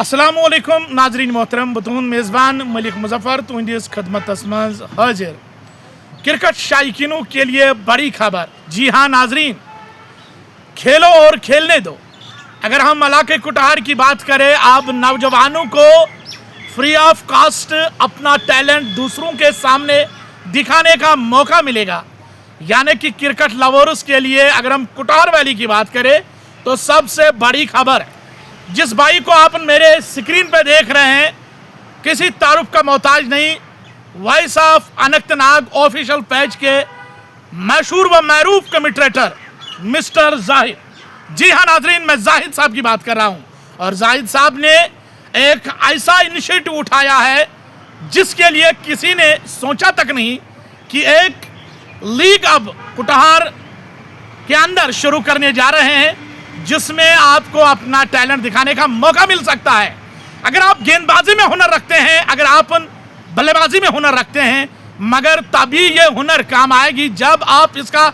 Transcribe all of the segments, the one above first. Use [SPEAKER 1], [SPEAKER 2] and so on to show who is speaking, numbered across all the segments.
[SPEAKER 1] अस्सलामुअलैकुम नाजरीन मोहतरम बतून मेज़बान मलिक मुजफ्फर तुंदिस खदमतस मज हाजिर। क्रिकेट शायकीनों के लिए बड़ी खबर। जी हाँ नाजरीन, खेलो और खेलने दो। अगर हम इलाके कुटहार की बात करें, आप नौजवानों को फ्री ऑफ कॉस्ट अपना टैलेंट दूसरों के सामने दिखाने का मौका मिलेगा। यानी कि क्रिकेट लवर्स के लिए अगर हम कुटहार वैली की बात करें तो सबसे बड़ी खबर है। जिस भाई को आप मेरे स्क्रीन पे देख रहे हैं, किसी तारुफ का मोहताज नहीं, voice of Anantnag official page के मशहूर व मरूफ कमेंटेटर मिस्टर जाहिद। जी हाँ नाजरीन, मैं जाहिद साहब की बात कर रहा हूँ। और जाहिद साहब ने एक ऐसा इनिशिएटिव उठाया है जिसके लिए किसी ने सोचा तक नहीं कि एक लीग अब कुटहार के अंदर शुरू करने जा रहे हैं, जिसमें आपको अपना टैलेंट दिखाने का मौका मिल सकता है। अगर आप गेंदबाजी में हुनर रखते हैं, अगर आप बल्लेबाजी में हुनर रखते हैं, मगर तभी ये हुनर काम आएगी जब आप इसका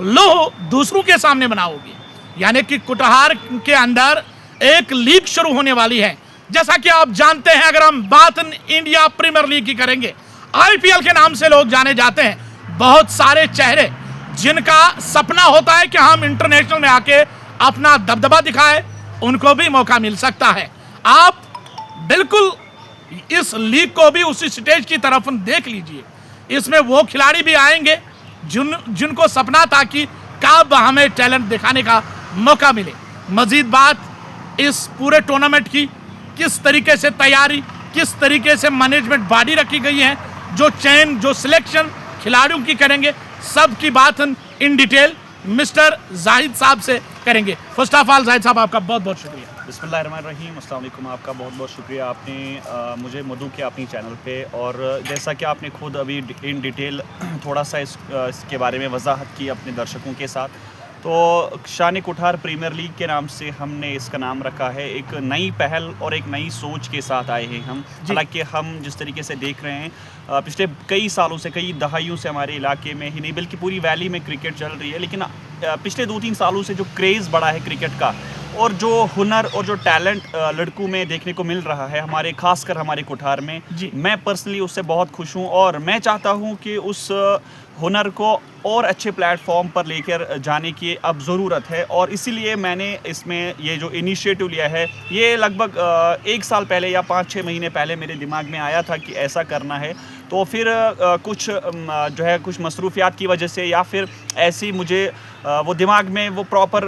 [SPEAKER 1] लोह दूसरों के सामने बनाओगे। यानी कि कुटहार के अंदर एक लीग शुरू होने वाली है। जैसा कि आप जानते हैं, अगर हम बात इंडिया प्रीमियर लीग की करेंगे, IPL के नाम से लोग जाने जाते हैं। बहुत सारे चेहरे जिनका सपना होता है कि हम इंटरनेशनल में आके अपना दबदबा दिखाए, उनको भी मौका मिल सकता है। आप बिल्कुल इस लीग को भी उसी स्टेज की तरफ देख लीजिए। इसमें वो खिलाड़ी भी आएंगे जिनको सपना था कि कब हमें टैलेंट दिखाने का मौका मिले। मजीद बात इस पूरे टूर्नामेंट की, किस तरीके से तैयारी, किस तरीके से मैनेजमेंट बॉडी रखी गई है, जो चयन, जो सिलेक्शन खिलाड़ियों की करेंगे, सब की बात इन डिटेल मिस्टर जाहिद साहब से करेंगे। फर्स्ट ऑफ ऑल जाहिद साहब, आपका बहुत बहुत शुक्रिया।
[SPEAKER 2] बिस्मिल्लाहिर्रहमानिर्रहीम, अस्सलाम वालेकुम। आपका बहुत बहुत शुक्रिया, आपने मुझे मदऊ किया अपनी चैनल पे। और जैसा कि आपने खुद अभी इन डिटेल थोड़ा सा इसके बारे में वजाहत की अपने दर्शकों के साथ, तो शान कुटहार प्रीमियर लीग के नाम से हमने इसका नाम रखा है। एक नई पहल और एक नई सोच के साथ आए हैं हम। हालांकि हम जिस तरीके से देख रहे हैं, पिछले कई सालों से, कई दहाइयों से हमारे इलाके में ही नहीं बल्कि पूरी वैली में क्रिकेट चल रही है। लेकिन पिछले 2-3 सालों से जो क्रेज़ बढ़ा है क्रिकेट का, और जो हुनर और जो टैलेंट लड़कों में देखने को मिल रहा है, हमारे खासकर हमारे कुटहार में, मैं पर्सनली उससे बहुत खुश हूँ। और मैं चाहता हूँ कि उस हुनर को और अच्छे प्लेटफॉर्म पर लेकर जाने की अब ज़रूरत है। और इसीलिए मैंने इसमें ये जो इनिशिएटिव लिया है, ये लगभग 1 साल पहले या 5-6 महीने पहले मेरे दिमाग में आया था कि ऐसा करना है। तो फिर कुछ जो है कुछ मसरूफियात की वजह से, या फिर ऐसी मुझे वो दिमाग में वो प्रॉपर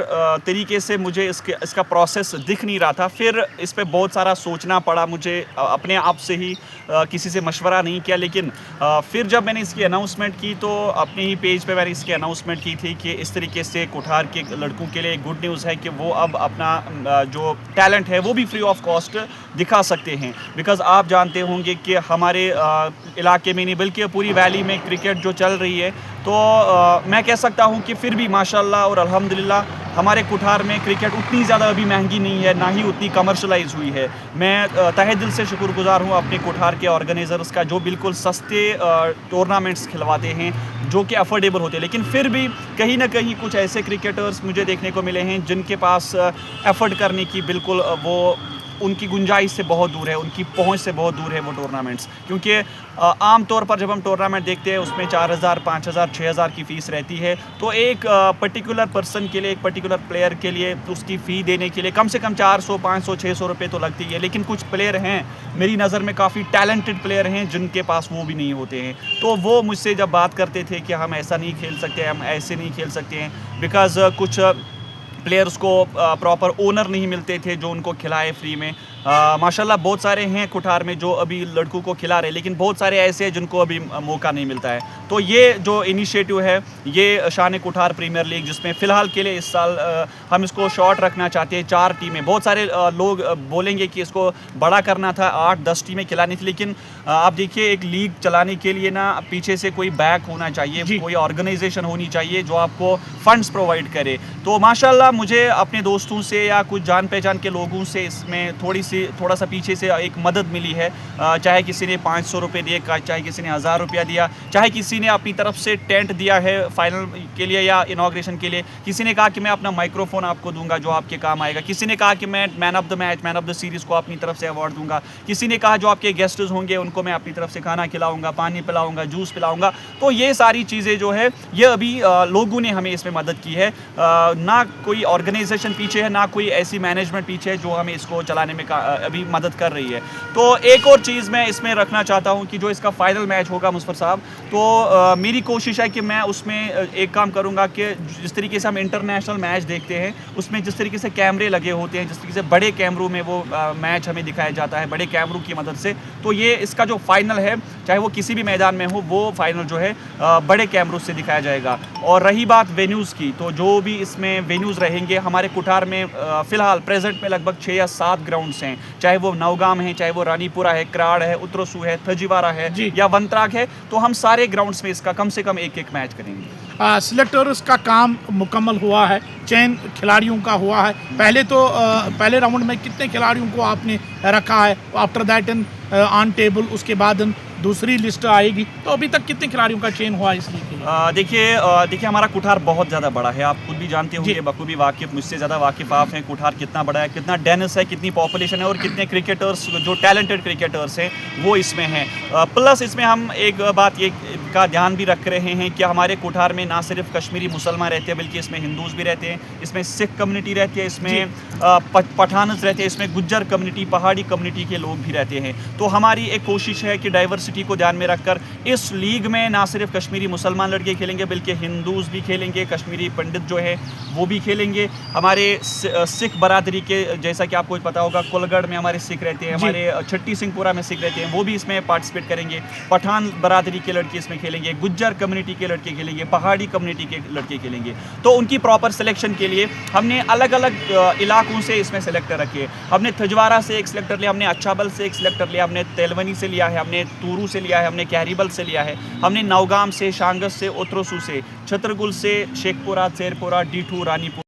[SPEAKER 2] तरीके से मुझे इसका प्रोसेस दिख नहीं रहा था। फिर इस पे बहुत सारा सोचना पड़ा मुझे, अपने आप से ही, किसी से मशवरा नहीं किया। लेकिन फिर जब मैंने इसकी अनाउंसमेंट की, तो अपने ही पेज पे मैंने इसकी अनाउंसमेंट की थी कि इस तरीके से कुटहार के लड़कों के लिए गुड न्यूज़ है कि वो अब अपना जो टैलेंट है वो भी फ्री ऑफ कॉस्ट दिखा सकते हैं। बिकॉज़ आप जानते होंगे कि हमारे इलाके में नहीं बल्कि पूरी वैली में क्रिकेट जो चल रही है, तो मैं कह सकता हूं कि फिर भी माशाल्लाह और अल्हम्दुलिल्लाह हमारे कुटहार में क्रिकेट उतनी ज़्यादा अभी महंगी नहीं है, ना ही उतनी कमर्शलाइज हुई है। मैं तहे दिल से शुक्रगुजार हूं अपने कुटहार के ऑर्गेनाइज़र्स का, जो बिल्कुल सस्ते टूर्नामेंट्स खिलवाते हैं जो कि अफोर्डेबल होते हैं। लेकिन फिर भी कहीं ना कहीं कुछ ऐसे क्रिकेटर्स मुझे देखने को मिले हैं जिनके पास एफर्ट करने की बिल्कुल वो उनकी गुंजाइश से बहुत दूर है, उनकी पहुंच से बहुत दूर है वो टूर्नामेंट्स। क्योंकि आम तौर पर जब हम टूर्नामेंट देखते हैं उसमें 4000, 5000, 6000 की फ़ीस रहती है। तो एक पर्टिकुलर पर्सन के लिए, एक पर्टिकुलर प्लेयर के लिए उसकी फ़ी देने के लिए कम से कम 400, 500, 600 रुपये तो लगती है। लेकिन कुछ प्लेयर हैं, मेरी नज़र में काफ़ी टैलेंटेड प्लेयर हैं, जिनके पास वो भी नहीं होते हैं। तो वो मुझसे जब बात करते थे कि हम ऐसा नहीं खेल सकते, हम ऐसे नहीं खेल सकते हैं, बिकॉज़ कुछ प्लेयर्स को प्रॉपर ओनर नहीं मिलते थे जो उनको खिलाए फ्री में। माशाल्लाह बहुत सारे हैं कुटहार में जो अभी लड़कों को खिला रहे हैं, लेकिन बहुत सारे ऐसे हैं जिनको अभी मौका नहीं मिलता है। तो ये जो इनिशिएटिव है, ये शान कुटहार प्रीमियर लीग, जिसमें फ़िलहाल के लिए इस साल हम इसको शॉर्ट रखना चाहते हैं, 4 टीमें। बहुत सारे लोग बोलेंगे कि इसको बड़ा करना था, 8-10 टीमें खिलानी थी। लेकिन आप देखिए, एक लीग चलाने के लिए ना पीछे से कोई बैक होना चाहिए, कोई ऑर्गेनाइजेशन होनी चाहिए जो आपको फंड्स प्रोवाइड करे। तो माशाल्लाह मुझे अपने दोस्तों से या कुछ जान पहचान के लोगों से इसमें थोड़ी थोड़ा सा पीछे से एक मदद मिली है, चाहे किसी ने 500 रुपये दिए, चाहे किसी ने 1000 रुपया दिया, चाहे किसी ने अपनी तरफ से टेंट दिया है फाइनल के लिए या इनॉग्रेशन के लिए, किसी ने कहा कि मैं अपना माइक्रोफोन आपको दूंगा जो आपके काम आएगा, किसी ने कहा कि मैं man of the match, man of the series को अपनी तरफ से अवार्ड दूंगा, किसी ने कहा जो आपके गेस्ट्स होंगे उनको मैं अपनी तरफ से खाना खिलाऊंगा, पानी पिलाऊंगा, जूस पिलाऊंगा। तो ये सारी चीज़ें जो है ये अभी लोगों ने हमें इसमें मदद की है, ना कोई ऑर्गेनाइजेशन पीछे है, ना कोई ऐसी मैनेजमेंट पीछे है जो हमें इसको चलाने में अभी मदद कर रही है। तो एक और चीज़ मैं इसमें रखना चाहता हूँ कि जो इसका फाइनल मैच होगा मुज़फ़्फ़र साहब, तो मेरी कोशिश है कि मैं उसमें एक काम करूँगा कि जिस तरीके से हम इंटरनेशनल मैच देखते हैं उसमें जिस तरीके से कैमरे लगे होते हैं, जिस तरीके से बड़े कैमरों में वो मैच हमें दिखाया जाता है बड़े कैमरों की मदद से, तो ये इसका जो फाइनल है चाहे वो किसी भी मैदान में हो वो फाइनल जो है बड़े कैमरों से दिखाया जाएगा। और रही बात वेन्यूज़ की, तो जो भी इसमें वेन्यूज़ रहेंगे हमारे कुठार में फ़िलहाल प्रेजेंट में लगभग 6 या 7 ग्राउंड्स हैं, चाहे वो नवगाम है, चाहे वो रानीपुरा है, क्राड़ है, उतरसू है, थजीवारा है या वंतराग है, तो हम सारे ग्राउंड्स में इसका कम से कम एक मैच करेंगे।
[SPEAKER 1] सिलेक्टर्स का काम मुकम्मल हुआ है, चयन खिलाड़ियों का हुआ है। पहले तो पहले राउंड में कितने खिलाड़ियों को आपने रखा है, आफ्टर दैट ऑन टेबल उसके बाद दूसरी लिस्ट आएगी, तो अभी तक कितने खिलाड़ियों का चयन हुआ इसलिए के लिए?
[SPEAKER 2] देखिए हमारा कुठार बहुत ज़्यादा बड़ा है, आप खुद भी जानते होंगे, बखूबी वाकिफ़, मुझसे ज़्यादा वाकिफ़ आप हैं कुठार कितना बड़ा है, कितना डेंस है, कितनी पॉपुलेशन है और कितने क्रिकेटर्स जो टैलेंटेड क्रिकेटर्स हैं वो इसमें हैं। प्लस इसमें हम एक बात ये का ध्यान भी रख रहे हैं कि हमारे कुठार में ना सिर्फ कश्मीरी मुसलमान रहते हैं बल्कि इसमें हिंदूज़ भी रहते हैं, इसमें सिख कम्युनिटी रहती है, इसमें पठानस रहते हैं, इसमें गुज्जर कम्युनिटी, पहाड़ी कम्युनिटी के लोग भी रहते हैं। तो हमारी एक कोशिश है कि डाइवर्सिटी को ध्यान में रखकर इस लीग में ना सिर्फ कश्मीरी मुसलमान लड़के खेलेंगे बल्कि हिंदूज़ भी खेलेंगे, कश्मीरी पंडित जो है वो भी खेलेंगे, हमारे सिख बरादरी के, जैसा कि आपको पता होगा कुलगढ़ में हमारे सिख रहते हैं, हमारे छट्टी सिंहपुरा में सिख रहते हैं, वो भी इसमें पार्टिसिपेट करेंगे, पठान बरादरी के लड़के इसमें खेलेंगे, गुज्जर कम्युनिटी के लड़के खेलेंगे, पहाड़ी कम्युनिटी के लड़के खेलेंगे। तो उनकी प्रॉपर सिलेक्शन के लिए हमने अलग अलग इलाकों से इसमें सेलेक्टर रखे। हमने थजवारा से एक सिलेक्टर लिया, हमने अच्छाबल से एक सिलेक्टर लिया, हमने तेलवनी से लिया है, हमने तूरू से लिया है, हमने कैरीबल से लिया है, हमने नवगाम से, शांगस से, उतरसू से, छतरगुल से, शेखपुरा, शेरपुरा, डीठू, रानीपुर